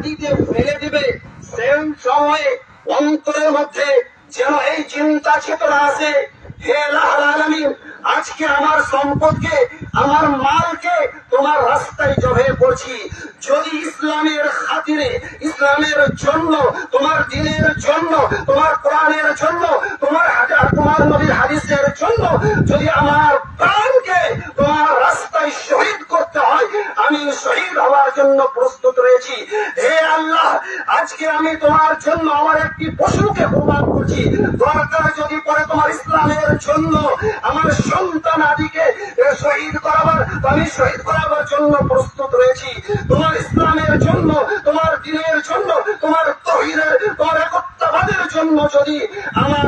মাটিতে ফেলে দিবে, সেই সময়ে অন্তরের মধ্যে যেন এই চিন্তা চেতনা আছে, হে আল্লাহর আলামিন, আজকে আমার সম্পদকে, আমার মালকে তোমার রাস্তায় জবে করছি। যদি ইসলামের খাতিরে, ইসলামের জন্য, তোমার দ্বীনের জন্য, তোমার কোরআনের জন্য, তোমার নবীর হাদিসের জন্য যদি আমার প্রাণকে তোমার রাস্তায় শহীদ করতে হয়, আমি শহীদ হওয়ার জন্য প্রস্তুত রয়েছি। হে আল্লাহ, আজকে আমি তোমার জন্য আমার একটি পশুকে কুরবান করছি। দরকার যদি পরে তোমার ইসলামের জন্য আমার সন্তান আদিকে শহীদ করাবার, আমি শহীদ করাবার জন্য প্রস্তুত রয়েছি। তোমার ইসলামের জন্য, তোমার দ্বীনের জন্য, তোমার তাওহীদের, তোমার একত্ববাদের জন্য যদি আমার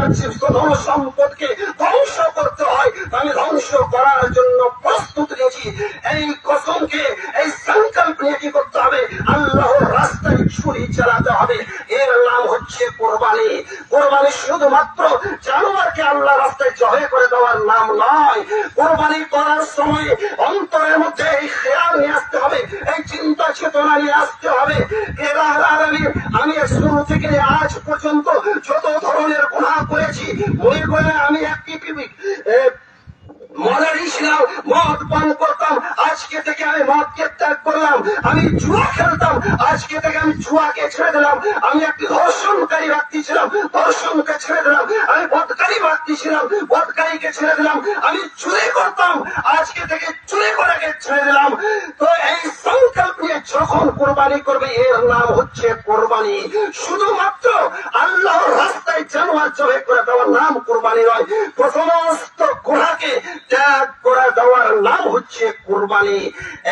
ধন সম্পদকে ধ্বংস করতে হয়, আমি ধ্বংস করার জন্য প্রস্তুত রয়েছি। এই কসমকে, এই সংকল্প নিয়ে কি করতে হবে? আল্লাহর রাস্তায় ছুরি চালাতে হবে। এর নাম হচ্ছে কোরবানি। কোরবানি শুধুমাত্র জানোয়ারকে আল্লাহ রাস্তায় জবাই করে দেওয়ার নাম নয়। কোরবানি করার সময় অন্তরের মধ্যে এই খেয়াল নিয়ে আসতে হবে, এই চিন্তা চেতনা নিয়ে আসতে হবে। আমি শুরু থেকে আজ পর্যন্ত যত ধরনের গুনাহ করেছি, মনে করে আমি একটি মদারি ছিলাম, মদ পান করতাম, আজকে থেকে আমি মদকে ত্যাগ করলাম। আমি জুয়া খেলতাম, আজকে থেকে আমি জুয়াকে ছেড়ে দিলাম। আমি একটি ধর্ষণকারী ব্যক্তি ছিলাম, ধর্ষণকে ছেড়ে দিলাম। আমি বদকারী ব্যক্তি ছিলাম, বদকারীকে ছেড়ে দিলাম। আমি চুরি করতাম, আজকে থেকে চুরি করাকে ছেড়ে দিলাম। তো এই সংকল্প নিয়ে যখন কোরবানি করবে, এর নাম হচ্ছে কোরবানি। শুধুমাত্র আল্লাহর রাস্তায় জানোয়ার জবাই করে দেওয়ার নাম কোরবানি নয়। সমস্ত গুনাহকে ত্যাগ করে দেওয়ার নাম হচ্ছে কোরবানি।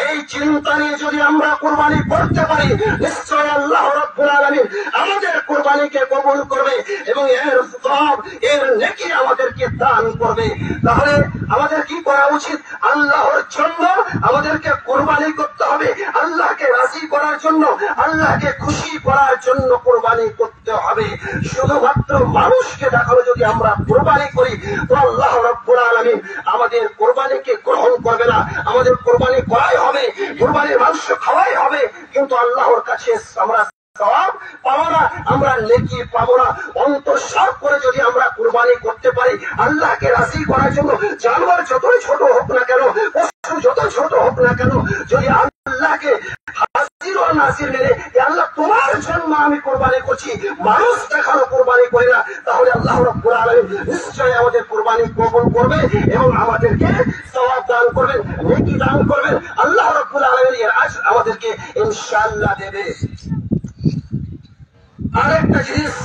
এই চিন্তা নিয়ে যদি আমরা কোরবানি করতে পারি, নিশ্চয় আল্লাহ রাব্বুল আলামিন আমাদের কোরবানিকে কবুল করবে এবং এর সওয়াব, এর নেকি আমাদেরকে দান করবে। তাহলে আমাদের কি করা উচিত? আল্লাহর জন্য আমাদেরকে কোরবানি করতে হবে। আল্লাহকে রাজি করার জন্য, আল্লাহকে খুশি করার জন্য কোরবানি করতে হবে। শুধুমাত্র মানুষকে দেখানো যদি আমরা কোরবানি করি, তো আল্লাহ রাব্বুল আলামিন আমাদের কোরবানিকে গ্রহণ করবে না। আমাদের কোরবানি করাই হবে, কোরবানির মাংস খাওয়াই হবে, কিন্তু আল্লাহর কাছে আমরা সওয়াব পাবো না, আমরা নেকি পাবো না। অন্তঃসার করে যদি আমরা কোরবানি করতে পারি আল্লাহকে রাজি করার জন্য, জানোয়ার যতই ছোট হোক না কেন, পশু যত ছোট হোক না কেন, যদি আল্লাহকে হাজির ও নাজির মেনে আল্লাহ তোমার জন্য আমি কোরবানি করছি, মানুষ দেখানো কোরবানি করি না, তাহলে আল্লাহ রাব্বুল আলামিন নিশ্চয়ই আমাদের কোরবানি কবুল করবে এবং আমাদেরকে সওয়াব দান করবেন, নেকি দান করবেন। আল্লাহ রাব্বুল আলামিন এর আজর আমাদেরকে ইনশাআল্লাহ দেবে। আরেকটা জিনিস,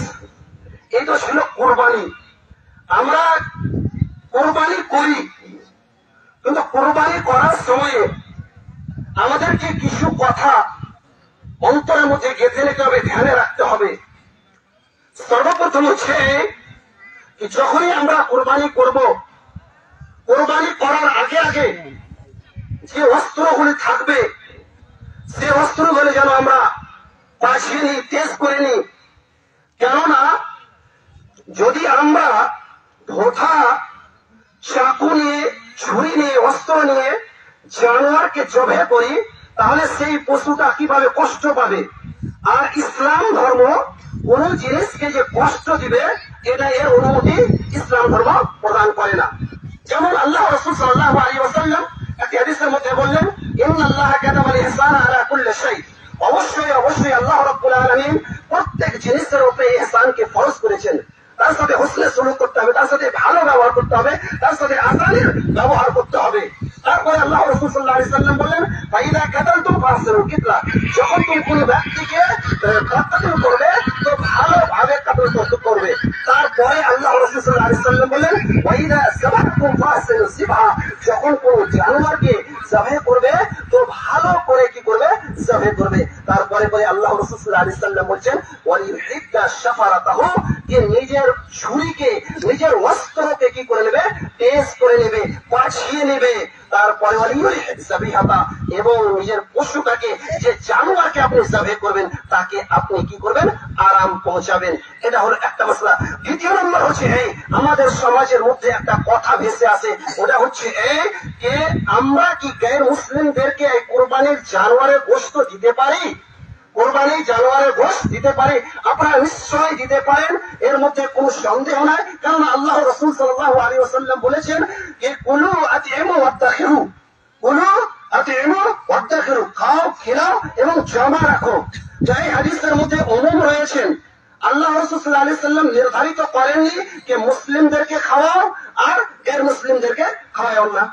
এই তো ছিল কোরবানি। আমরা কোরবানি করি, কিন্তু কোরবানি করার সময়ে আমাদেরকে কিছু কথা অন্তরের মধ্যে গেঁথে নিতে হবে, ধ্যানে রাখতে হবে। সর্বপ্রথম হচ্ছে যখনই আমরা কোরবানি করব, কোরবানি করার আগে আগে যে অস্ত্রগুলি থাকবে, সে অস্ত্রগুলি যেন আমরা বাছিয়ে নিই, তেজ করে নিই। কেননা যদি আমরা ধোঁথা, চাকু নিয়ে, ছুরি নিয়ে, অস্ত্র নিয়ে জানোয়ারকে জবাই করি, তাহলে সেই পশুটা কিভাবে কষ্ট পাবে। আর ইসলাম ধর্ম কোন জিনিসকে যে কষ্ট দিবে, এটা এর অনুমতি ইসলাম ধর্ম প্রদান করে না। যেমন আল্লাহ রাসূল সাল্লাল্লাহু আলাইহি ওয়াসাল্লাম একটি হাদিসের মধ্যে বললেন, ইন্নাল্লাহা কাতাবাল ইহসানা আলা কুল্লি শাই। অবশ্যই অবশ্যই আল্লাহ রাব্বুল আলামিন প্রত্যেক জিনিসের উপরে ইহসানকে ফরজ করেছেন। তার সাথে হোসনে সুলুক করতে হবে, তার সাথে ভালো ব্যবহার করতে হবে, তার সাথে আসানের ব্যবহার করতে হবে। তারপরে আল্লাহ রাসূল সাল্লাল্লাহু আলাইহি ওয়াসাল্লাম বললেন, ফাইদা কাতালতুম ফাহসিনুল কিতলা। যখন তুমি কোনো ব্যক্তিকে কাতল করবে, তো ভালোভাবে কাতল করবে। তারপরে আল্লাহ রাসূল সাল্লাল্লাহু আলাইহি ওয়াসাল্লাম বললেন, ওয়াইদা সাবাহতুম ফাহসিনুস সিবহা। যখন কোনো জানোয়ারকে জবাই করবে, তো ভালো করে কি করবে? জবাই করবে। তারপরে আল্লাহ রাসূল সাল্লাল্লাহু আলাইহি ওয়াসাল্লাম বলছেন, ওয়ালিহিদ্দা শাফারাতাহু, যে নিজের ছুরিকে, নিজের অস্ত্রকে কি করে নেবে? তেজ করে নেবে, বাছিয়ে নেবে। তারপরে এবং নিজের পশুটাকে, যে জানোয়ারকে আপনি জবাই করবেন, তাকে আপনি কি করবেন? আরাম পৌঁছাবেন। এটা হলো একটা মশলা। দ্বিতীয় নম্বর হচ্ছে এই, আমাদের সমাজের মধ্যে একটা কথা ভেসে আসে, ওটা হচ্ছে এই যে আমরা কি গায়ের মুসলিমদেরকে এই কোরবানির জানোয়ারের গোশত দিতে পারি? কোরবানি কুরবানি জানোয়ারের গোশত দিতে পারি, আপনারা নিশ্চয়ই দিতে পারেন, এর মধ্যে কোনো সন্দেহ নাই। কারণ আল্লাহ রাসূল সাল্লাল্লাহু আলাইহি ওয়াসাল্লাম বলেছেন যে কুলু আতিমু ওয়াদাখিরু, কুলু আতিমু ওয়াদাখিরু, খাও খেলাও এবং জমা রাখো। যাই হাদিসের মধ্যে উমুম রয়েছেন, আল্লাহ রাসূল সাল্লাল্লাহু আলাইহি ওয়াসাল্লাম নির্ধারিত করেননি যে মুসলিমদেরকে খাওয়াও আর গैर মুসলিমদেরকে খাওয়াও না।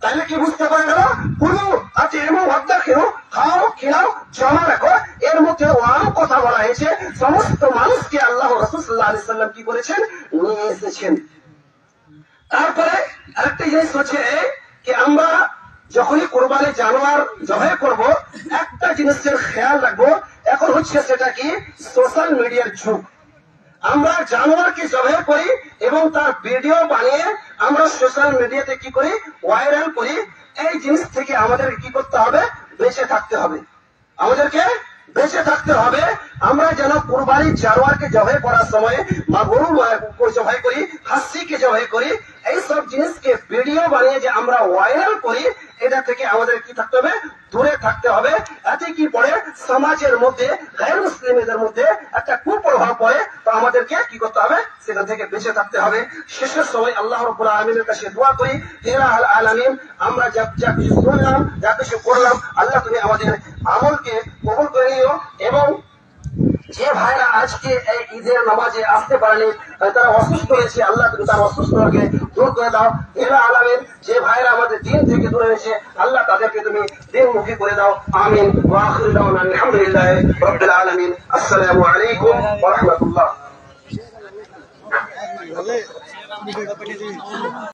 তাহলে কি বুঝতে পারা গেল? কুলু আতিমু ওয়াদাখিরু, খাও খেলাও জমা রাখো, এর মধ্যে ওয়াম কথা বলা হয়েছে। সমস্ত মানুষকে আল্লাহ রাসূল সাল্লাল্লাহু আলাইহি ওয়াসাল্লাম কি করেছেন? নিয়ে এসেছেন। তারপরে আরেকটা জিনিস হচ্ছে কি, আমরা যখনই কোরবানি জানোয়ার জবাই করব, একটা জিনিসের খেয়াল রাখবো, এখন হচ্ছে সেটা কি সোশ্যাল মিডিয়ার যুগ। আমরা জানোয়ারকে জবাই করি এবং তার ভিডিও বানিয়ে আমরা সোশ্যাল মিডিয়াতে কি করি, ভাইরাল করি। এই জিনিস থেকে আমাদের কি করতে হবে? বেঁচে থাকতে হবে। আমাদেরকে বেঁচে থাকতে হবে। আমরা যেন কুরবানি জানোয়ারকে জবাই করার সময় বা গরু জবাই করি, খাসিকে জবাই করি, এই সব জিনিসকে ভিডিও বানিয়ে যে আমরা ভাইরাল করি, এটা থেকে আমাদের কি থাকতে হবে? দূরে থাকতে হবে। এতে কি পড়ে? সমাজের মধ্যে গैर মুসলিমদের মধ্যে একটা কুপ্রভাব পড়ে। তো আমাদেরকে কি করতে হবে? সেটা থেকে বেঁচে থাকতে হবে। শেষের সময় আল্লাহ রাব্বুল আলামিনের কাছে দোয়া করি, হে রাব্বুল আলামিন, আমরা যা কিছু শুনলাম, যা কিছু করলাম, আল্লাহ তুমি আমাদের আমলকে কবুল করে নিও। এবং যে ভাইরা আজকে এই ঈদের নামাজে আসতে পারেনি, তারা অসুস্থ হয়েছে, আল্লাহ তুমি তার অসুস্থতাকে দূর করে দাও। হে আলামিন, যে ভাইরা আমাদের দিন থেকে দূরে হয়েছে, আল্লাহ তাদেরকে তুমি দিনমুখী করে দাও। আমিন। ওয়া আখিরু দাওয়ানা আলহামদুলিল্লাহি রাব্বিল আলামিন। আসসালামু আলাইকুম ওয়া রাহমাতুল্লাহ।